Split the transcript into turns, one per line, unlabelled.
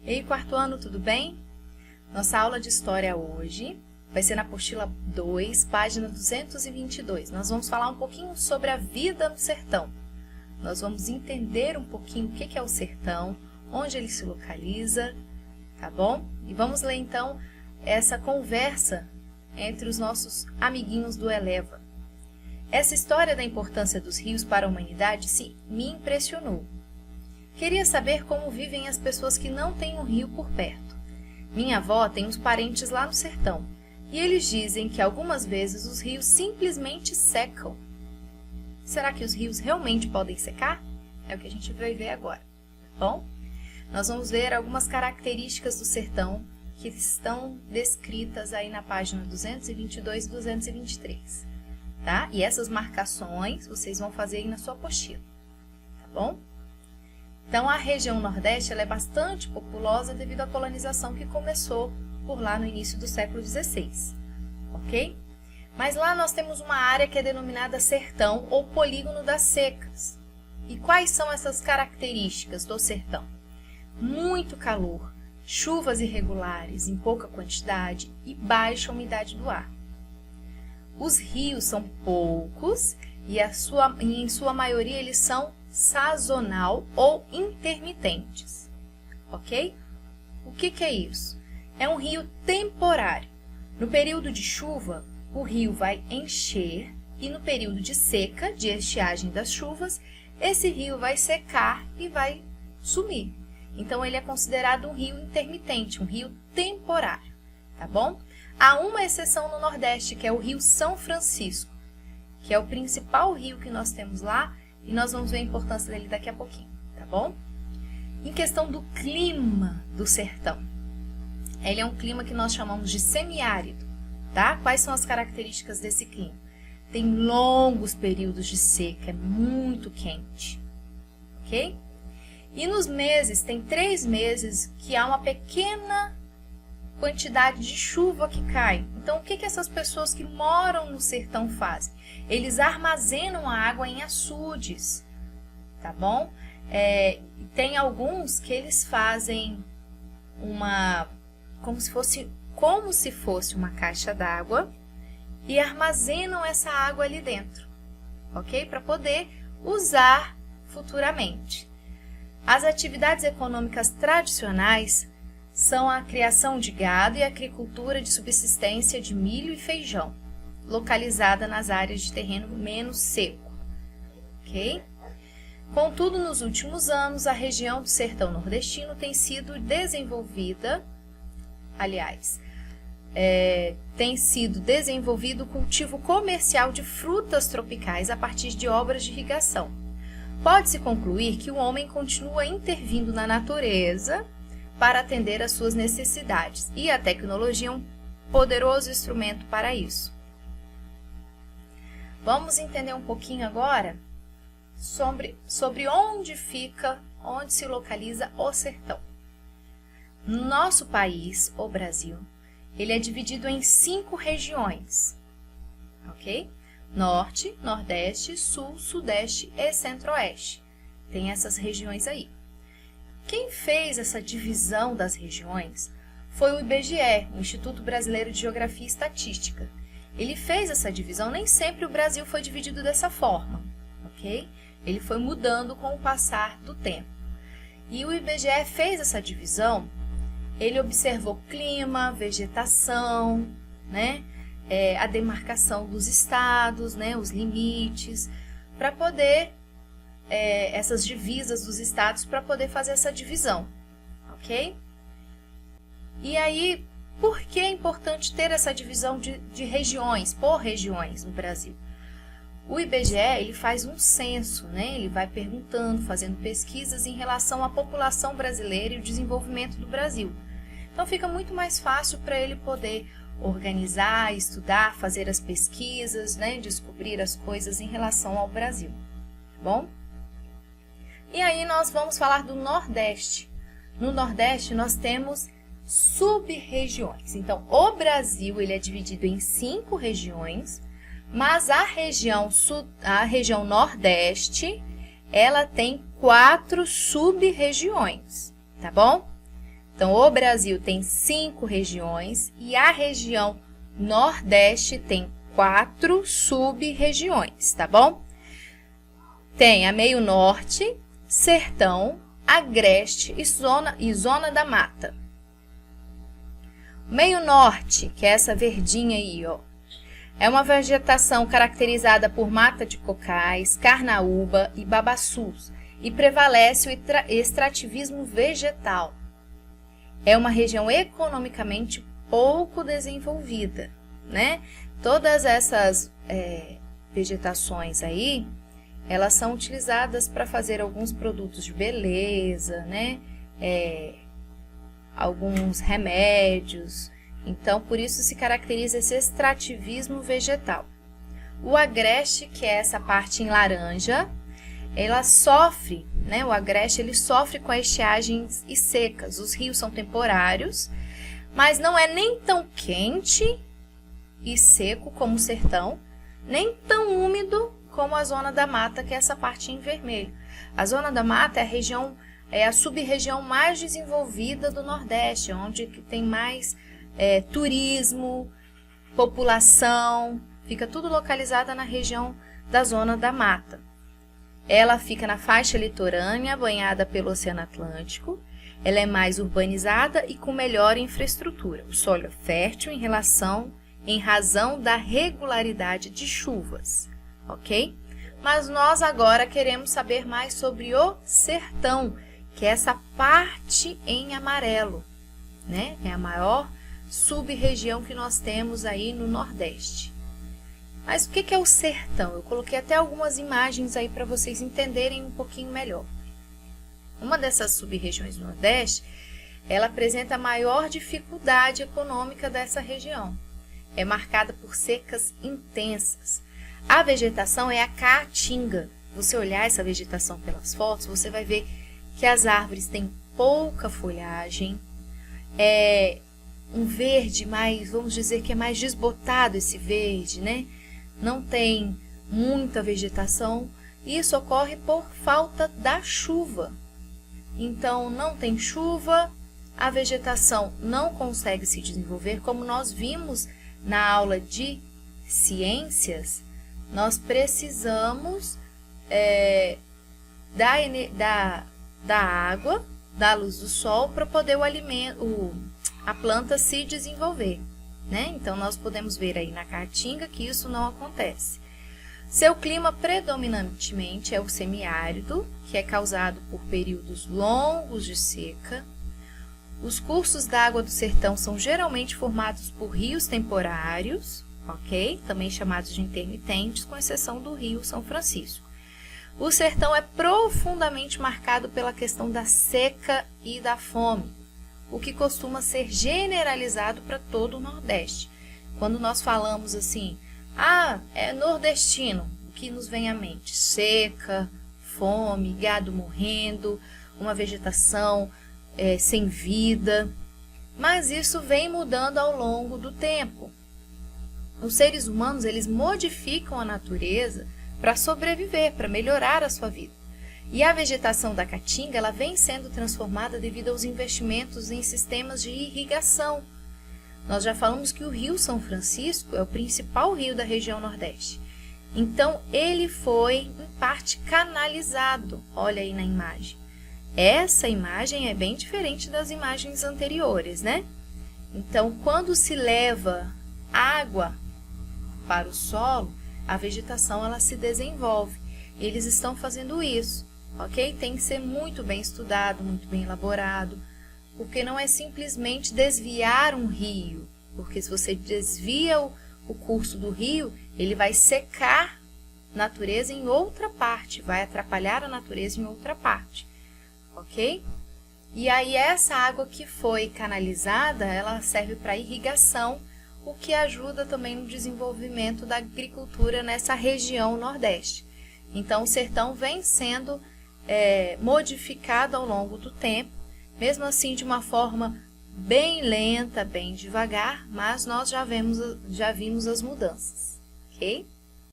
E aí, quarto ano, tudo bem? Nossa aula de História hoje vai ser na apostila 2, página 222. Nós vamos falar um pouquinho sobre a vida no sertão. Nós vamos entender um pouquinho o que é o sertão, onde ele se localiza, tá bom? E vamos ler então essa conversa entre os nossos amiguinhos do Eleva. Essa história da importância dos rios para a humanidade me impressionou. Queria saber como vivem as pessoas que não têm um rio por perto. Minha avó tem uns parentes lá no sertão, e eles dizem que algumas vezes os rios simplesmente secam. Será que os rios realmente podem secar? É o que a gente vai ver agora, tá bom? Nós vamos ver algumas características do sertão que estão descritas aí na página 222 e 223, tá? E essas marcações vocês vão fazer aí na sua apostila, tá bom? Então, a região Nordeste ela é bastante populosa devido à colonização que começou por lá no início do século XVI, ok? Mas lá nós temos uma área que é denominada sertão ou polígono das secas. E quais são essas características do sertão? Muito calor, chuvas irregulares em pouca quantidade e baixa umidade do ar. Os rios são poucos e em sua maioria eles são sazonal ou intermitentes, ok? O que é isso? É um rio temporário. No período de chuva, o rio vai encher e no período de seca, de estiagem das chuvas, esse rio vai secar e vai sumir. Então, ele é considerado um rio intermitente, um rio temporário, tá bom? Há uma exceção no Nordeste, que é o Rio São Francisco, que é o principal rio que nós temos lá, e nós vamos ver a importância dele daqui a pouquinho, tá bom? Em questão do clima do sertão, ele é um clima que nós chamamos de semiárido, tá? Quais são as características desse clima? Tem longos períodos de seca, é muito quente, ok? E nos meses, tem 3 meses que há uma pequena quantidade de chuva que cai. Então, o que essas pessoas que moram no sertão fazem? Eles armazenam a água em açudes, tá bom? Tem alguns que eles fazem como se fosse uma caixa d'água e armazenam essa água ali dentro, ok? Para poder usar futuramente. As atividades econômicas tradicionais são a criação de gado e a agricultura de subsistência de milho e feijão, localizada nas áreas de terreno menos seco, ok? Contudo, nos últimos anos, a região do sertão nordestino tem sido desenvolvida, tem sido desenvolvido o cultivo comercial de frutas tropicais a partir de obras de irrigação. Pode-se concluir que o homem continua intervindo na natureza para atender às suas necessidades, e a tecnologia é um poderoso instrumento para isso. Vamos entender um pouquinho agora sobre onde se localiza o sertão. Nosso país, o Brasil, ele é dividido em 5 regiões, ok? Norte, Nordeste, Sul, Sudeste e Centro-Oeste. Tem essas regiões aí. Quem fez essa divisão das regiões foi o IBGE, o Instituto Brasileiro de Geografia e Estatística. Ele fez essa divisão, nem sempre o Brasil foi dividido dessa forma, ok? Ele foi mudando com o passar do tempo. E o IBGE fez essa divisão, ele observou clima, vegetação, né? A demarcação dos estados, né? Os limites, para poder... essas divisas dos estados para poder fazer essa divisão, ok? E aí, por que é importante ter essa divisão de regiões, por regiões no Brasil? O IBGE, ele faz um censo, né? Ele vai perguntando, fazendo pesquisas em relação à população brasileira e o desenvolvimento do Brasil. Então, fica muito mais fácil para ele poder organizar, estudar, fazer as pesquisas, né? Descobrir as coisas em relação ao Brasil, tá bom? E aí nós vamos falar do Nordeste. No Nordeste nós temos sub-regiões. Então, o Brasil ele é dividido em 5 regiões, mas a região Nordeste, ela tem 4 sub-regiões, tá bom? Então, o Brasil tem 5 regiões e a região Nordeste tem 4 sub-regiões, tá bom? Tem a Meio Norte, Sertão, Agreste e Zona da Mata. Meio Norte, que é essa verdinha aí, ó, é uma vegetação caracterizada por mata de cocais, carnaúba e babaçus e prevalece o extrativismo vegetal. É uma região economicamente pouco desenvolvida, né? Todas essas vegetações aí, elas são utilizadas para fazer alguns produtos de beleza, né? Alguns remédios. Então, por isso se caracteriza esse extrativismo vegetal. O Agreste, que é essa parte em laranja, ela sofre, né? O Agreste ele sofre com as estiagens e secas. Os rios são temporários, mas não é nem tão quente e seco como o Sertão, nem tão úmido como a Zona da Mata, que é essa parte em vermelho. A Zona da Mata é a sub-região mais desenvolvida do Nordeste, onde tem mais turismo, população, fica tudo localizada na região da Zona da Mata. Ela fica na faixa litorânea, banhada pelo Oceano Atlântico. Ela é mais urbanizada e com melhor infraestrutura. O solo é fértil em razão da regularidade de chuvas, ok? Mas nós agora queremos saber mais sobre o Sertão, que é essa parte em amarelo, né? É a maior sub-região que nós temos aí no Nordeste. Mas o que é o Sertão? Eu coloquei até algumas imagens aí para vocês entenderem um pouquinho melhor. Uma dessas sub-regiões do Nordeste, ela apresenta a maior dificuldade econômica dessa região. É marcada por secas intensas. A vegetação é a caatinga. Você olhar essa vegetação pelas fotos, você vai ver que as árvores têm pouca folhagem, é um verde mais, vamos dizer que é mais desbotado esse verde, né? Não tem muita vegetação, e isso ocorre por falta da chuva. Então, não tem chuva, a vegetação não consegue se desenvolver. Como nós vimos na aula de ciências, nós precisamos da água, da luz do sol, para poder a planta se desenvolver, né? Então, nós podemos ver aí na caatinga que isso não acontece. Seu clima predominantemente é o semiárido, que é causado por períodos longos de seca. Os cursos d'água do sertão são geralmente formados por rios temporários, ok? Também chamados de intermitentes, com exceção do rio São Francisco. O sertão é profundamente marcado pela questão da seca e da fome, o que costuma ser generalizado para todo o Nordeste. Quando nós falamos assim, é nordestino, o que nos vem à mente? Seca, fome, gado morrendo, uma vegetação sem vida. Mas isso vem mudando ao longo do tempo. Os seres humanos, eles modificam a natureza para sobreviver, para melhorar a sua vida. E a vegetação da caatinga, ela vem sendo transformada devido aos investimentos em sistemas de irrigação. Nós já falamos que o rio São Francisco é o principal rio da região Nordeste. Então, ele foi, em parte, canalizado. Olha aí na imagem. Essa imagem é bem diferente das imagens anteriores, né? Então, quando se leva água para o solo, a vegetação ela se desenvolve. Eles estão fazendo isso, ok? Tem que ser muito bem estudado, muito bem elaborado, porque não é simplesmente desviar um rio, porque se você desvia o curso do rio, ele vai secar a natureza em outra parte, vai atrapalhar a natureza em outra parte, ok? E aí essa água que foi canalizada, ela serve para irrigação, o que ajuda também no desenvolvimento da agricultura nessa região Nordeste. Então, o sertão vem sendo modificado ao longo do tempo, mesmo assim de uma forma bem lenta, bem devagar, mas nós já vimos as mudanças, ok?